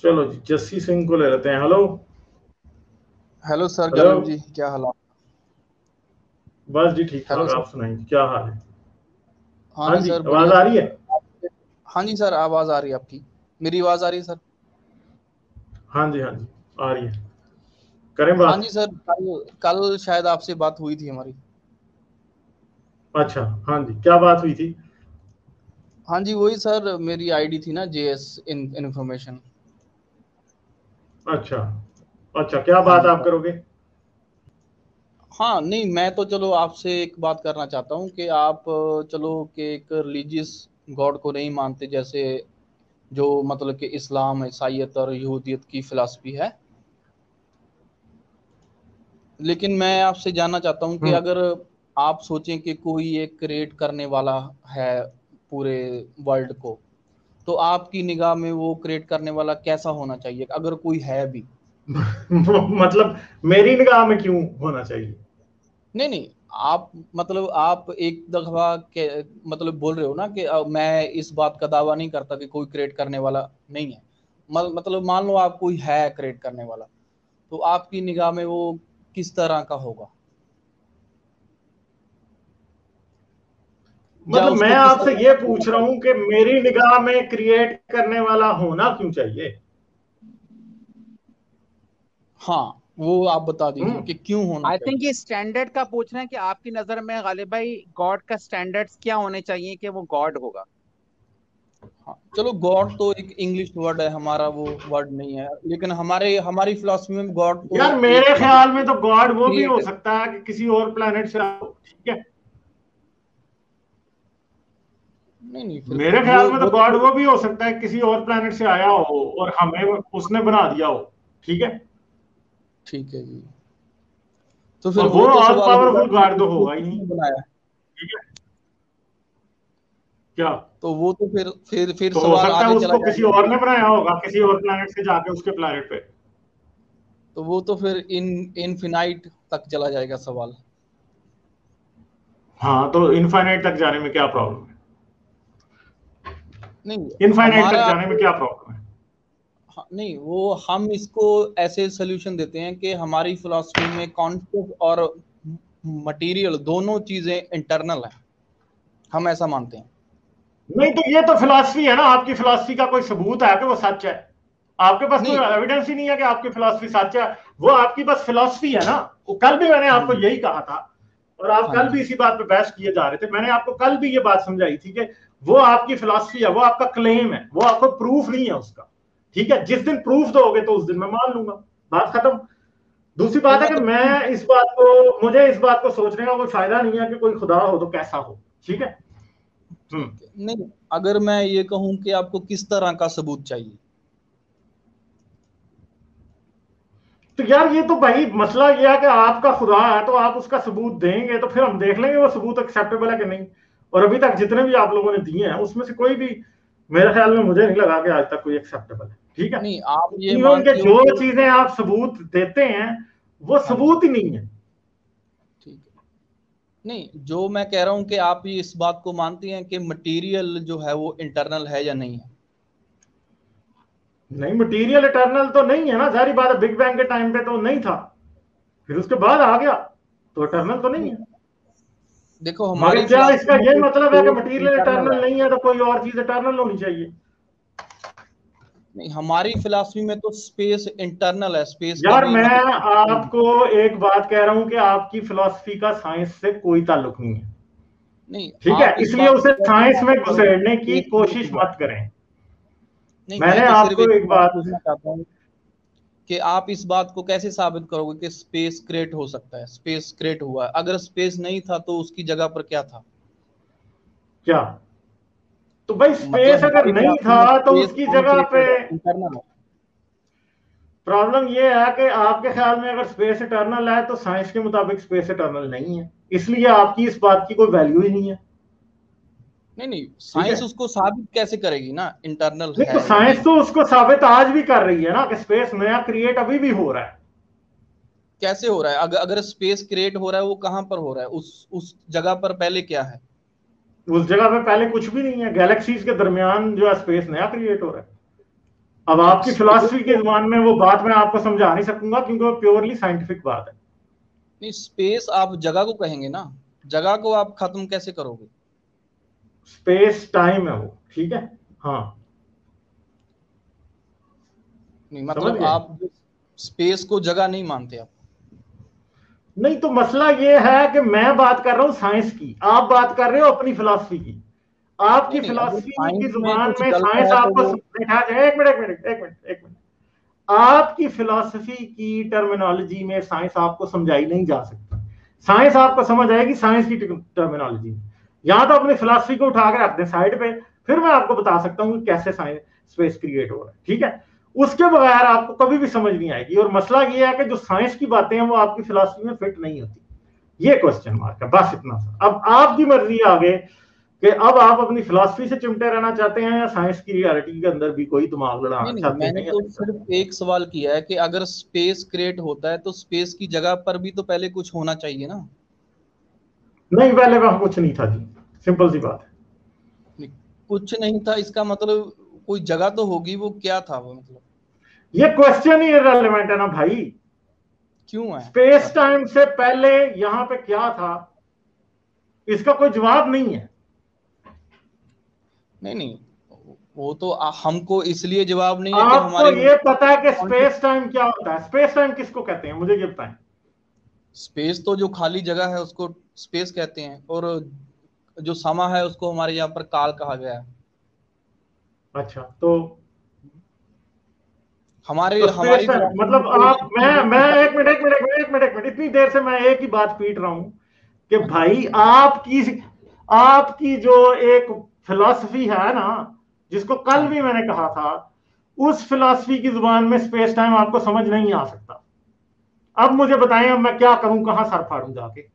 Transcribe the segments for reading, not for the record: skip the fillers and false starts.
चलो जी, जस्सी सिंह को ले लेते हैं। Hello. Hello sir, hello. Gagan ji, क्या हाल आप? बस जी, ठीक हेलो ठाक। सर। आप सुनाइए, क्या हाल है? हाँ हाँ जी जी, सर, आवाज बढ़िया आ सर। रही है? हाँ जी सर, आवाज़ आ रही है आपकी। मेरी आवाज़ आ रही है सर? हाँ जी, हाँ जी, आ रही है। करें हाँ बात? जी सर, कल कल शायद आपसे बात हुई थी हमारी। अच्छा, हाँ जी, क्या बात हुई थी? हाँ जी, वही सर, मेरी आईडी थी ना, जेएस इन्फॉर्मेशन। अच्छा। अच्छा, क्या हाँ बात जी आप सर। करोगे? हाँ नहीं, मैं तो चलो आपसे एक बात करना चाहता हूँ कि आप चलो कि एक रिलीजियस गॉड को नहीं मानते, जैसे जो मतलब कि इस्लाम, ईसाईयत और यहूदियत की फिलॉसफी है। लेकिन मैं आपसे जानना चाहता हूँ कि हम्म। अगर आप सोचें कि कोई एक क्रिएट करने वाला है पूरे वर्ल्ड को, तो आपकी निगाह में वो क्रिएट करने वाला कैसा होना चाहिए, अगर कोई है भी? मतलब मेरी निगाह में क्यों होना चाहिए? नहीं नहीं, आप मतलब आप एक दफा के मतलब बोल रहे हो ना कि मैं इस बात का दावा नहीं करता कि कोई क्रिएट करने वाला नहीं है। मतलब मान लो आप कोई है क्रिएट करने वाला, तो आपकी निगाह में वो किस तरह का होगा, या मतलब मैं उसको किस आपसे तरह ये का होना पूछ रहा हूं चाहिए? कि मेरी निगाह में क्रिएट करने वाला होना क्यों चाहिए? हाँ, वो आप बता दीजिए हम्म। कि क्यों होना आई थिंक चाहिए। ये स्टैंडर्ड का पूछ रहे हैं कि आपकी नजर में गालिब भाई गॉड का स्टैंडर्ड्स क्या होने चाहिए कि वो गॉड होगा। हाँ चलो, गॉड तो एक इंग्लिश वर्ड है, हमारा वो वर्ड नहीं है, लेकिन हमारे हमारी फिलोसफी में गॉड तो यार, एक मेरे ख्याल में मतलब तो गॉड वो भी हो क्रिएटर। सकता है कि किसी और प्लेनेट से आओ, ठीक है। नहीं नहीं, फिर मेरे ख्याल वो में तो वो गॉड तो वो भी हो सकता है किसी और प्लेनेट से आया हो और हमें उसने बना दिया हो, ठीक है। ठीक है जी। तो फिर और वो वो तो ऑल सवाल होगा पावरफुल कि गॉड तो उसको होगा ही नहीं, किसने बनाया। ठीक है। क्या? तो वो तो फिर तो हो सवाल सकता है आगे चला उसको किसी जाएगा और कि ने बनाया होगा, किसी और प्लेनेट से जाके उसके प्लेनेट पे। तो वो तो फिर इनफिनाइट तक चला जाएगा सवाल। हाँ, तो इनफाइनाइट तक जाने में क्या प्रॉब्लम है? नहीं, इनफाइनाइट तक हमारा जाने में क्या प्रॉब्लम है? हाँ, नहीं वो हम इसको ऐसे सोल्यूशन देते हैं कि हमारी फिलॉसफी में कॉन्शियस और मटेरियल दोनों चीजें इंटरनल है, हम ऐसा मानते हैं। नहीं, तो ये तो फिलॉसफी है ना। आपकी फिलॉसफी का कोई सबूत है कि वो सच है? आपके पास कोई नहीं। एविडेंस ही नहीं है कि आपकी फिलॉसफी सच है। वो आपकी बस फिलॉसफी है ना। वो कल भी मैंने हाँ आपको जी। यही कहा था, और आप हाँ कल भी जी। इसी बात पे बहस किए जा रहे थे। मैंने आपको कल भी ये बात समझाई थी कि वो आपकी फिलॉसफी है, वो आपका क्लेम है, वो आपको प्रूफ नहीं है उसका। ठीक है, जिस दिन प्रूफ दोगे तो उस दिन मैं मान लूंगा। बात खत्म। दूसरी नहीं बात है कि मतलब मैं इस बात को मुझे इस बात को सोचने का कोई फायदा नहीं है कि कोई खुदा हो तो कैसा हो, ठीक है। हम्म। ठीक है, नहीं अगर मैं ये कहूं कि आपको किस तरह का सबूत चाहिए? तो यार, ये तो भाई मसला ये है कि आपका खुदा है तो आप उसका सबूत देंगे तो फिर हम देख लेंगे वो सबूत एक्सेप्टेबल है कि नहीं। और अभी तक जितने भी आप लोगों ने दिए हैं उसमें से कोई भी मेरे ख्याल में, मुझे नहीं लगा कि आज तक कोई एक्सेप्टेबल है, ठीक है। नहीं, आप ये इवन के मानते हो जो कि चीजें आप सबूत देते हैं वो हाँ जी, सबूत ही नहीं है। ठीक है। नहीं, जो मैं कह रहा हूं कि आप ये इस बात को मानते हैं कि मटेरियल जो है वो इंटरनल है या नहीं है? नहीं, मटीरियल इटर्नल तो नहीं है ना, सारी बात है। बिग बैंग के टाइम पे तो नहीं था, फिर उसके बाद आ गया, तो इटर्नल तो नहीं नहीं, है। देखो मगर हमारी क्या फिलॉसफी इसका में यही तो मतलब है कि स्पेस मटीरियल इंटरनल इटर्नल है। नहीं है तो कोई और चीज इटर्नल होनी चाहिए? नहीं, हमारी फिलॉसफी में तो स्पेस इंटरनल है, स्पेस यार, कभी मैं मतलब आपको एक बात कह रहा हूं कि आपकी फिलॉसफी का साइंस से कोई ताल्लुक नहीं है, नहीं, ठीक है। आप इस इसलिए बात को उसे कैसे साइंस में साबित करोगे कि घुसेड़ने की स्पेस क्रिएट कोशिश हुआ है? मत करें। नहीं, मैं मैंने तो सिर्फ आपको एक एक सवाल बात। पूछना चाहता हूँ कि आप इस बात को कैसे साबित करोगे कि स्पेस क्रिएट हो सकता है, स्पेस क्रिएट हुआ है? अगर स्पेस नहीं था तो उसकी जगह पर क्या था? क्या? तो भाई, मतलब स्पेस अगर हमारी नहीं फिलॉसफी था में तो स्पेस उसकी जगह पे। अनक्रिएटेड है, इंटरनल है। प्रॉब्लम यह है कि आपके ख्याल में अगर स्पेस इटर्नल है तो साइंस के मुताबिक स्पेस इटर्नल नहीं है, इसलिए आपकी इस बात की कोई वैल्यू ही नहीं है, नहीं नहीं, ठीक है। साइंस उसको साबित कैसे करेगी ना, इंटरनल नहीं, तो है या साइंस नहीं? तो उसको साबित आज भी कर रही है ना कि स्पेस नया क्रिएट अभी भी हो रहा है। कैसे हो रहा है? अगर स्पेस क्रिएट हो रहा है, वो कहाँ पर हो रहा है? उस जगह पर पहले क्या है? उस जगह पे पहले कुछ भी नहीं है, गैलेक्सीज के दरमियान जो है स्पेस नया क्रिएट हो रहा है। अब तो आपकी स्पेस फिलॉसफी की को, जुबान में वो बात मैं आपको समझा नहीं सकूंगा, क्योंकि वो प्योरली साइंटिफिक बात है। नहीं स्पेस आप जगह को कहेंगे ना, जगह को आप खत्म कैसे करोगे? स्पेस टाइम है वो, ठीक है। हाँ, नहीं समझ मतलब गए। आप स्पेस को जगह नहीं मानते आप? नहीं, तो मसला ये है कि मैं बात कर रहा हूं साइंस की, आप बात कर रहे हो अपनी फिलॉसफी की। नहीं आपकी नहीं, अगर फिलॉसफी की साइंस में जुबान कुछ में चलता साइंस है तो आपको वो, बैठा जाए, एक मिनट एक मिनट एक मिनट एक मिनट, आपकी फिलॉसफी की टर्मिनोलॉजी में साइंस आपको समझाई नहीं जा सकती। साइंस आपको समझ आएगी साइंस की टर्मिनोलॉजी में। या तो अपनी फिलॉसफी को उठाकर रख दें साइड पे, फिर मैं आपको बता सकता हूं कि कैसे साइंस स्पेस क्रिएट हो रहा है, ठीक है। उसके बगैर आपको कभी भी समझ नहीं आएगी। और मसला ये है कि जो साइंस की बातें हैं वो आपकी फिलॉसफी में फिट नहीं होती। ये क्वेश्चन मार्क है, बस इतना सा। अब आपकी मर्जी आगे कि अब आप अपनी फिलॉसफी से चिमटे रहना चाहते हैं या साइंस की रियलिटी के अंदर भी कोई दिमाग नहीं लड़ाना नहीं, चाहते मैंने हैं या तो नहीं चाहते। सिर्फ एक सवाल किया है कि अगर स्पेस क्रिएट होता है तो स्पेस की जगह पर भी तो पहले कुछ होना चाहिए ना। नहीं, पहले वहां कुछ नहीं था जी, सिंपल सी बात है। नहीं, कुछ नहीं था इसका मतलब कोई जगह तो होगी, वो क्या था वो मतलब? ये क्वेश्चन ही इररिलेवेंट है ना भाई। क्यों है स्पेस ऐसा? टाइम से पहले यहां पे क्या था, इसका कोई जवाब नहीं है। नहीं नहीं, वो तो हमको इसलिए जवाब नहीं है कि आपको हमारे ये पता है कि स्पेस टाइम क्या होता है? स्पेस टाइम किसको कहते हैं, मुझे ये बताएं। स्पेस तो जो खाली जगह है उसको स्पेस कहते हैं, और जो समा है उसको हमारे यहाँ पर काल कहा गया है। अच्छा, तो हमारे स्पेस हमारी टाइम फिलॉसफी में मतलब तो आप, चीजों मैं की एक मिनट एक मिनट एक मिनट एक मिनट एक मिनट, इतनी देर से मैं एक ही बात पीट रहा हूं कि भाई आपकी आपकी जो एक फिलॉसफी है ना, जिसको कल हाँ, भी मैंने कहा था, उस फिलॉसफी की जुबान में स्पेस टाइम आपको समझ नहीं आ सकता। अब मुझे बताएं, अब मैं क्या करूं, कहां सर फाड़ूं जाके।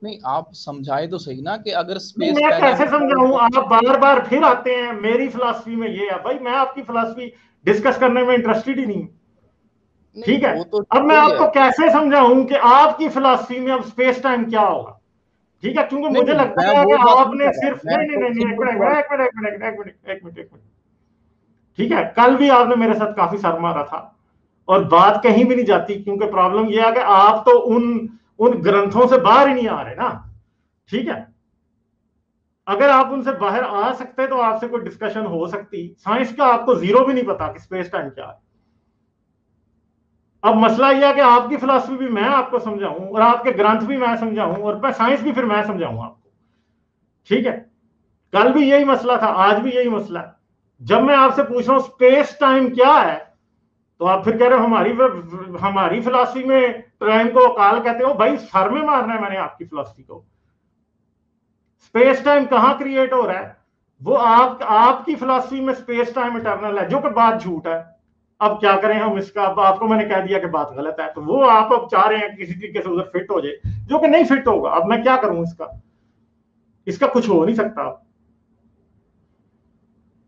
नहीं आप समझाए तो सही ना कि अगर नहीं, स्पेस मैं पहले कैसे होता है समझाऊं? तो। आप बार बार फिर आते हैं मेरी फिलॉसफी में ये है। भाई मैं आपकी फिलॉसफी डिस्कस करने में इंटरेस्टेड ही नहीं हूं, नहीं ठीक है। वो तो अब मैं सही है। आपको कैसे समझाऊं कि आपकी फिलॉसफी में अब स्पेस टाइम क्या होगा, ठीक है। क्योंकि नहीं मुझे नहीं, मैं लगता है कि वो बात नहीं आपने कर रहा, सिर्फ, मैं नहीं नहीं तो नहीं नहीं, एक सिंपल मिनट सवाल। एक मिनट एक मिनट एक मिनट एक मिनट एक मिनट, ठीक है। कल भी आपने मेरे साथ काफी सर मारा था और बात कहीं भी नहीं जाती, क्योंकि प्रॉब्लम यह है कि आप तो उन उन ग्रंथों से बाहर ही नहीं आ रहे ना, ठीक है। अगर आप उनसे बाहर आ सकते तो आपसे कोई डिस्कशन हो सकती। साइंस का आपको जीरो भी नहीं पता कि स्पेस टाइम क्या है। अब मसला यह है कि आपकी फिलॉसफी भी मैं आपको समझाऊं और आपके ग्रंथ भी मैं समझाऊं और मैं साइंस भी फिर मैं समझाऊं आपको, ठीक है। कल भी यही मसला था, आज भी यही मसला है। जब मैं आपसे पूछ रहा हूं स्पेस टाइम क्या है, तो आप फिर कह रहे हो हमारी फिलॉसफी में टाइम को काल कहते हो। भाई सर में मारना है मैंने आपकी फिलॉसफी को। स्पेस टाइम कहां क्रिएट हो रहा है? वो आपकी फिलॉसफी में स्पेस टाइम इटर्नल है, जो कि बात झूठ है। अब क्या करें हम इसका? अब आपको मैंने कह दिया कि बात गलत है, तो वो आप अब चाह रहे हैं कि किसी तरीके से उधर फिट हो जाए, जो कि नहीं फिट होगा। अब मैं क्या करूं इसका? इसका कुछ हो नहीं सकता।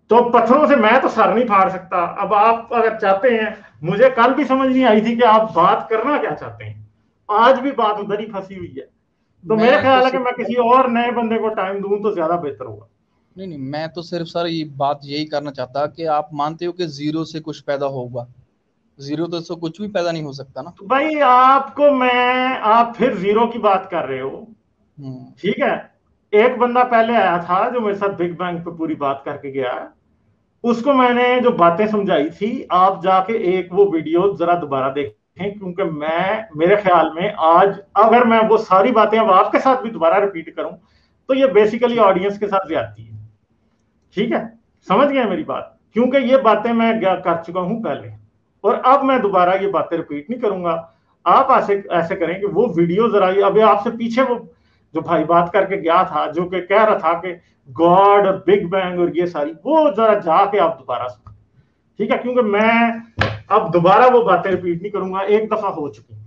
तो पत्थरों से मैं तो सर नहीं फाड़ सकता। अब आप अगर चाहते हैं, मुझे कल भी समझ नहीं आई थी कि आप बात करना क्या चाहते हैं, आज भी बात उधर ही फंसी हुई है। तो मेरा मैं तो ख्याल है कि मैं सिर्फ, किसी और नए बंदे को टाइम दूं तो ज्यादा बेहतर होगा। नहीं नहीं, मैं तो सिर्फ सर ये बात यही करना चाहता कि आप मानते हो कि जीरो से कुछ पैदा होगा? जीरो तो से कुछ भी पैदा नहीं हो सकता ना। तो भाई आपको मैं, आप फिर जीरो की बात कर रहे हो, हम्म। ठीक है। एक बंदा पहले आया था जो मेरे साथ बिग बैंग पे पूरी बात करके गया, उसको मैंने जो बातें समझाई थी, आप जाके एक वो वीडियो जरा दोबारा देखें, क्योंकि मैं, मेरे ख्याल में आज अगर मैं वो सारी बातें अब आपके साथ भी दोबारा रिपीट करूं तो ये बेसिकली ठीक। ऑडियंस के साथ ज्यादती है, ठीक है। समझ गए मेरी बात? क्योंकि ये बातें मैं कर चुका हूं पहले, और अब मैं दोबारा ये बातें रिपीट नहीं करूंगा। आप ऐसे ऐसे करें कि वो वीडियो जरा, अभी आपसे पीछे वो जो भाई बात करके गया था, जो कि कह रहा था कि गॉड और बिग बैंग और ये सारी, वो जरा जाके आप दोबारा सुन, ठीक है। क्योंकि मैं अब दोबारा वो बातें रिपीट नहीं करूंगा, एक दफा हो चुकी है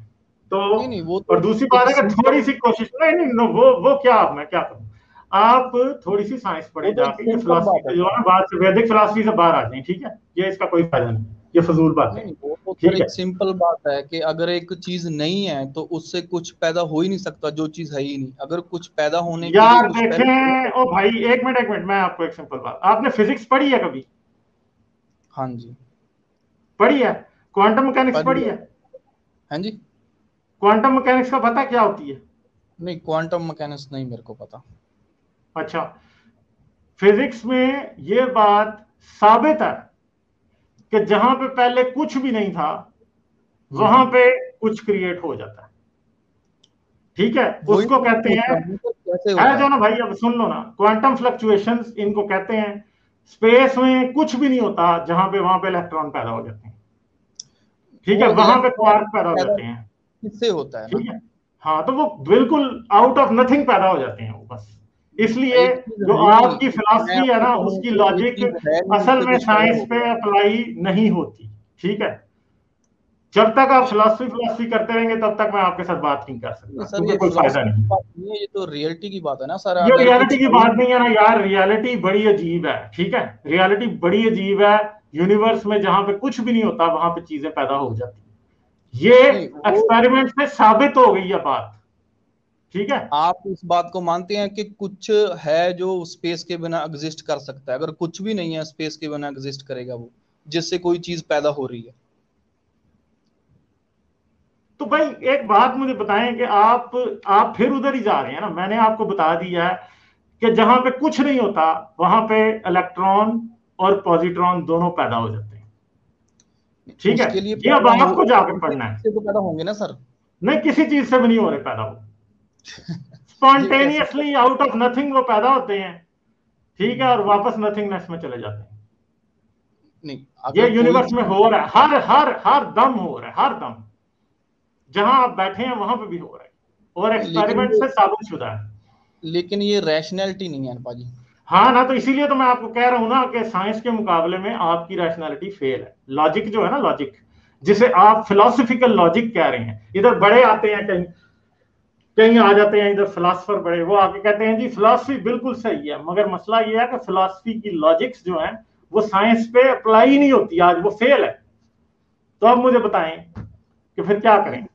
तो। नहीं नहीं, वो और तो दूसरी एक बात है कि थोड़ी सिंपल, सी कोशिश, नहीं नहीं no, वो क्या, अब मैं क्या करूं? आप थोड़ी सी साइंस वो पढ़े तो एक जाके, ये सिंपल फिलोसफी बात है से जो सर। है बात से, वैदिक फिलोसफी से बाहर आ जाए, ठीक है। ये इसका कोई फायदा नहीं, ये फजूल बात नहीं है, नहीं, वो तो सर ठीक एक है। सिंपल बात है कि अगर एक चीज नहीं है तो उससे कुछ पैदा हो ही नहीं सकता, जो चीज है ही नहीं। अगर कुछ पैदा होने के लिए यार कुछ पहले होना देखें, ओ चाहिए। भाई एक मिनट, मैं आपको एक सिंपल बात, आपने फिजिक्स पढ़ी है कभी? हाँ जी। पढ़ी है? क्वांटम मैकेनिक्स पढ़ी है? हाँ जी। क्वांटम मैकेनिक्स का पता क्या होती है? नहीं, क्वांटम मैकेनिक्स नहीं मेरे को पता। अच्छा, फिजिक्स में ये बात साबित है कि जहां पे पहले कुछ भी नहीं था वहां पे कुछ क्रिएट हो जाता है। ठीक है, उसको कहते हैं, कैसे है होता जो ना भाई, अब सुन लो ना, क्वांटम फ्लक्चुएशंस इनको कहते हैं। स्पेस में कुछ भी नहीं होता जहां पे, वहां पे इलेक्ट्रॉन पैदा हो जाते हैं। ठीक है, वहां पे क्वार्क पैदा हो जाते हैं। किससे होता है ना? ठीक है, हाँ, तो वो बिल्कुल आउट ऑफ नथिंग पैदा हो जाते हैं वो, बस। इसलिए एक चीज जो है आपकी मैं फिलॉसफी है आपको ना, कहूं उसकी कि एक लॉजिक चीज है नहीं, असल इससे में कुछ पैदा साइंस हो पे गया। अप्लाई नहीं होती। ठीक है, जब तक आप फिलॉसफी करते रहेंगे तब तक मैं आपके साथ बात नहीं कर सकता, सर क्योंकि ये कोई फायदा फिलोसफी की नहीं। बात नहीं है, ये तो रियलिटी की बात है ना सर। ये अगर रियलिटी कुछ की है बात नहीं है ना यार, रियलिटी बड़ी अजीब है। ठीक है, रियलिटी बड़ी अजीब है। यूनिवर्स में जहां पे कुछ भी नहीं होता वहां पे चीजें पैदा हो जाती, ये नहीं, वो एक्सपेरिमेंट से साबित हो गई है बात। ठीक है, आप इस बात को मानते हैं कि कुछ है जो स्पेस के बिना एग्जिस्ट कर सकता है? अगर कुछ भी नहीं है स्पेस के बिना एग्जिस्ट करेगा वो, जिससे कोई चीज पैदा हो रही है। तो भाई एक बात मुझे बताएं कि आप फिर उधर ही जा रहे हैं ना। मैंने आपको बता दिया है कि जहां पे कुछ नहीं होता वहां पे इलेक्ट्रॉन और पॉजिट्रॉन दोनों पैदा हो जाते हैं। ठीक है, उसके लिए ये अब पैदा हो, आपको जाके किसी पढ़ना चीज है। से तो पैदा होंगे ना सर? नहीं, किसी चीज से भी नहीं हो रहे पैदा, वो ये कैसे spontaneously sir? Out of nothing वो पैदा होते हैं। ठीक है, और वापस नथिंगनेस में चले जाते हैं। नहीं, ये अगर कोई यूनिवर्स में चीज, हो रहा है, हर हर हर दम हो रहा है, हर दम। जहां आप बैठे हैं वहां पे भी हो रहा है, और एक्सपेरिमेंट से साबित शुदा है। लेकिन ये रैशनैलिटी नहीं है पाजी। हाँ ना, तो इसीलिए तो मैं आपको कह रहा हूं ना कि साइंस के मुकाबले में आपकी रैशनैलिटी फेल है। लॉजिक जो है ना, लॉजिक जिसे आप फिलोसफिकल लॉजिक कह रहे हैं, इधर बड़े आते हैं, कहीं कहीं आ जाते हैं, इधर फिलोसफर बड़े, वो आके कहते हैं जी फिलोसफी बिल्कुल सही है, मगर मसला ये है कि फिलोसफी की लॉजिक्स जो है वो साइंस पे अप्लाई ही नहीं होती, आज वो फेल है। तो अब मुझे बताएं कि फिर क्या करें।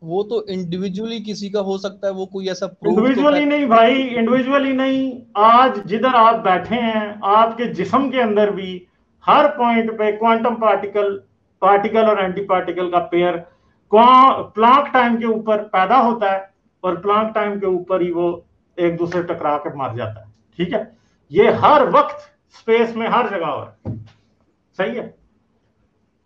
वो तो इंडिविजुअली किसी का हो सकता है, वो कोई ऐसा प्रूफ तो इंडिविजुअली नहीं भाई, करे। इंडिविजुअली नहीं। आज जिधर आप बैठे हैं, आपके जिस्म के अंदर भी हर पॉइंट पे क्वांटम पार्टिकल और एंटी पार्टिकल का पेयर प्लांक टाइम के ऊपर पैदा होता है, और प्लांक टाइम के ऊपर ही वो एक दूसरे टकरा कर मर जाता है। ठीक है, ये हर वक्त स्पेस में हर जगह हो रहा है। सही है,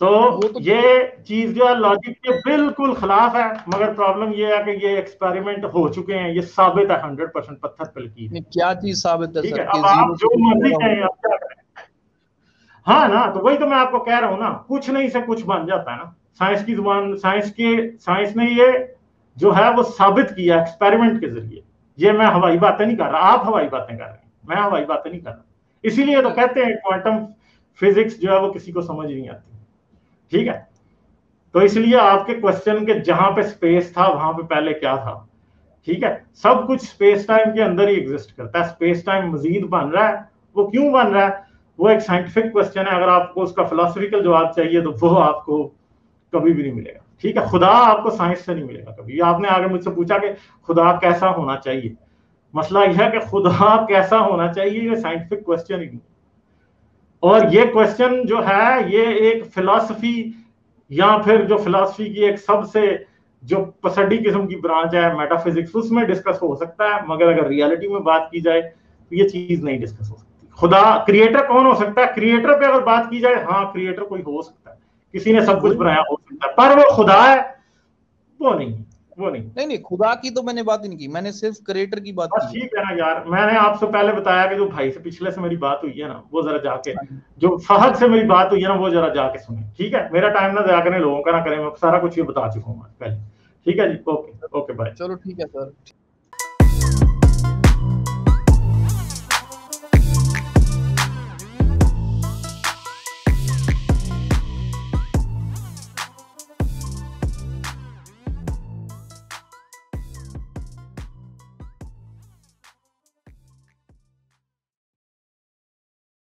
तो ये चीज जो है लॉजिक के बिल्कुल खिलाफ है, मगर प्रॉब्लम ये है कि ये एक्सपेरिमेंट हो चुके हैं, ये साबित है 100% पत्थर पे लकीर है। क्या चीज साबित है ठीक सर है, कि अब आप जीरो से जो कुछ मर्जी पैदा कहें, होगा? आप क्या करें। हाँ ना, तो वही तो मैं आपको कह रहा हूं ना, कुछ नहीं से कुछ बन जाता है ना। साइंस की जुबान, साइंस ने ये जो है वो साबित किया एक्सपेरिमेंट के जरिए। ये मैं हवाई बातें नहीं कर रहा, आप हवाई बातें कर रहे हैं, मैं हवाई बातें नहीं कर रहा। इसीलिए तो कहते हैं क्वांटम फिजिक्स जो है वो किसी को समझ नहीं आती। ठीक है, तो इसलिए आपके क्वेश्चन के जहां पे स्पेस था वहां पे पहले क्या था। ठीक है, सब कुछ स्पेस टाइम के अंदर ही एग्जिस्ट करता है। स्पेस टाइम मजीद बन रहा है, वो क्यों बन रहा है, वो एक साइंटिफिक क्वेश्चन है। अगर आपको उसका फिलोसफिकल जवाब चाहिए तो वो आपको कभी भी नहीं मिलेगा। ठीक है, खुदा आपको साइंस से नहीं मिलेगा कभी। आपने आगे मुझसे पूछा कि खुदा कैसा होना चाहिए, मसला यह है कि खुदा कैसा होना चाहिए, ये साइंटिफिक क्वेश्चन ही नहीं। और ये क्वेश्चन जो है ये एक फिलॉसफी, या फिर जो फिलॉसफी की एक सबसे जो पसडी किस्म की ब्रांच है मेटाफिजिक्स, उसमें डिस्कस हो सकता है, मगर अगर रियलिटी में बात की जाए तो ये चीज नहीं डिस्कस हो सकती। खुदा क्रिएटर कौन हो सकता है, क्रिएटर पे अगर बात की जाए, हाँ क्रिएटर कोई हो सकता है, किसी ने नहीं सब कुछ बनाया हो सकता है, पर वो खुदा है वो नहीं, वो नहीं। नहीं, खुदा की तो मैंने बात ही नहीं की, मैंने सिर्फ क्रिएटर की बात बस की है। ठीक है ना यार, मैंने आपसे पहले बताया कि जो भाई से पिछले से मेरी बात हुई है ना, वो जरा जाके, जो फहद से मेरी बात हुई है ना, वो जरा जाके सुने। ठीक है, मेरा टाइम ना जाया करें, लोगों का ना करें, मैं सारा कुछ ये बता चुका हूँ पहले। ठीक है जी, ओके ओके बाय। चलो ठीक है सर।